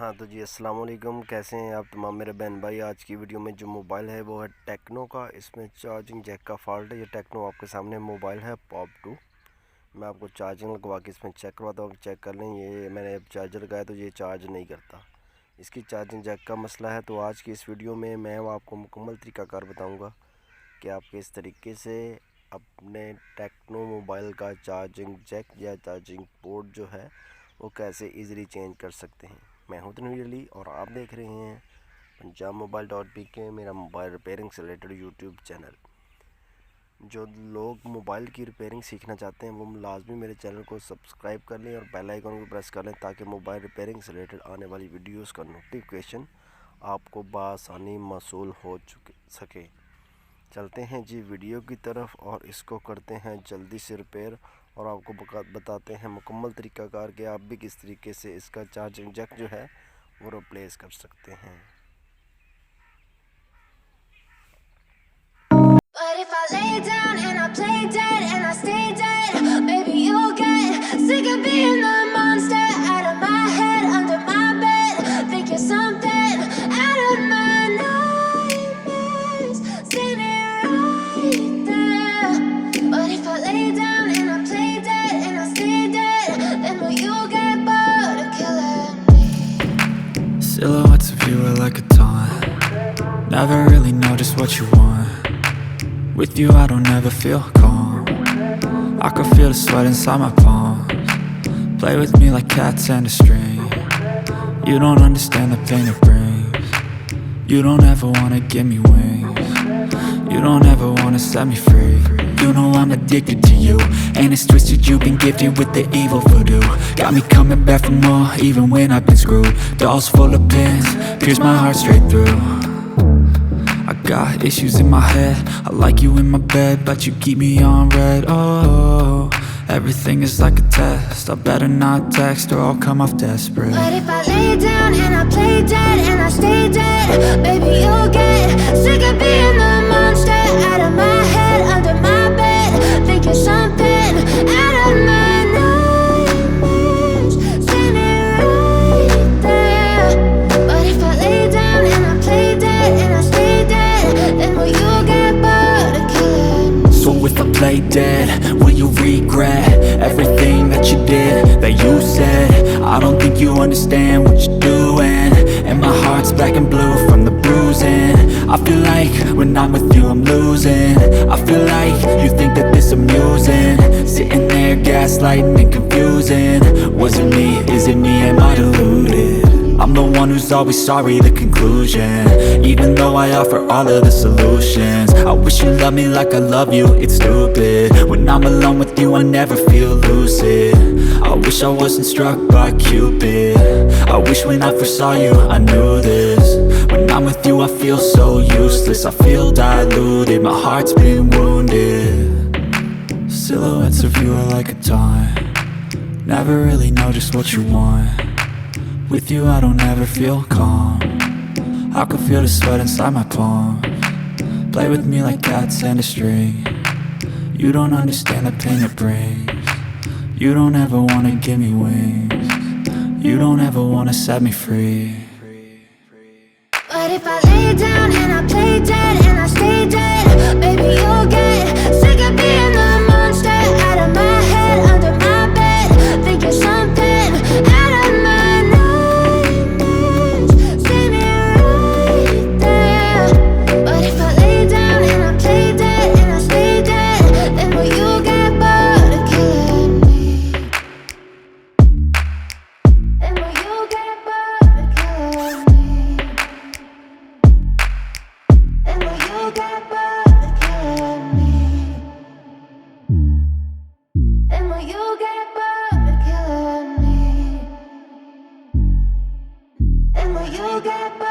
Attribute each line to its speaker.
Speaker 1: हाँ तो जी अस्सलाम वालेकुम, कैसे हैं आप तमाम मेरे बहन भाई। आज की वीडियो में जो मोबाइल है वो है टेक्नो का। इसमें चार्जिंग जैक का फॉल्ट है। ये टेक्नो आपके सामने मोबाइल है पॉप 2। मैं आपको चार्जिंग लगवा के इसमें चेक करवाता हूँ। चेक कर लें, ये मैंने अब चार्जर लगाया तो ये चार्ज नहीं करता। इसकी चार्जिंग जैक का मसला है। तो आज की इस वीडियो में मैं आपको मुकम्मल तरीक़ाकार बताऊँगा कि आप किस तरीके से अपने टेक्नो मोबाइल का चार्जिंग जैक या चार्जिंग पोर्ट जो है वो कैसे इजीली चेंज कर सकते हैं। मैं हूं तनवीर अली और आप देख रहे हैं पंजाब Mobile.pk, मेरा मोबाइल रिपेयरिंग से रिलेटेड यूट्यूब चैनल। जो लोग मोबाइल की रिपेयरिंग सीखना चाहते हैं वो लाजमी मेरे चैनल को सब्सक्राइब कर लें और बेल आइकन को प्रेस कर लें ताकि मोबाइल रिपेयरिंग से रिलेटेड आने वाली वीडियोस का नोटिफिकेशन आपको बासानी मौसूल हो सके। चलते हैं जी वीडियो की तरफ और इसको करते हैं जल्दी से रिपेयर और आपको बताते हैं मुकम्मल तरीक़ाकार कि आप भी किस तरीके से इसका चार्जिंग जैक जो है वो रिप्लेस कर सकते हैं।
Speaker 2: But if I lay down and I play dead and I stay dead, maybe you'll get sick of being the monster out of my head, under my bed. Think you're something out of my nightmares, standing right there. But if I lay down and I play dead and I stay dead, then will you get bored of killing me?
Speaker 3: Silhouettes of you are like a taunt. Never really know just what you want. With you I don't ever feel calm. I can feel the sweat inside my palms. Play with me like cats and a string. You don't understand the pain it brings. You don't ever wanna give me wings. You don't ever wanna set me free. You know I'm addicted to you, and it's twisted, you've been gifted with the evil voodoo. Got me coming back for more, even when I've been screwed. Dolls full of pins, pierce my heart straight through. I got issues in my head, I like you in my bed, but you keep me on red. Oh, everything is like a test, I better not text or I'll come off desperate.
Speaker 2: But if I lay down and I play dead and I stay dead, baby you'll get sick of being the monster out of my head, under my bed. Think you're something out of my nightmares, standing right there. But if I lay down and I play dead and I stay dead, then will you get bored of killing me?
Speaker 3: So if I play dead, will you regret everything that you did, that you said? I don't think you understand what you're doing, and my heart's black and blue from the bruising. I feel like when I'm with you I'm losing. I feel like you think that this amusing, sitting there gaslighting and confusing. Was it me? Is it me? Am I deluded? I'm the one who's always sorry, the conclusion, even though I offer all of the solutions. I wish you loved me like I love you, it's stupid. When I'm alone with you I never feel lucid. I wish I wasn't struck by Cupid. I wish when I first saw you I knew this. When I'm with you I feel so useless, I feel diluted, my heart's been wounded. Silhouettes of you are like a taunt. Never really know just what you want. With you I don't ever feel calm. I can feel the sweat inside my palms. Play with me like cats and a string. You don't understand the pain it brings. You don't ever wanna give me wings. You don't ever wanna set me free.
Speaker 2: But if I lay down and I play dead and I stay dead, baby you'll get sick of being the monster out of my head, under my bed. Think you're something out of my nightmares, standing right there. But if I lay down and I play dead and I stay dead, then will you get bored of killing me? Then will you get bored of killing me? And will you get bored of killing me? And will you get bored of killing me? And will you get bored?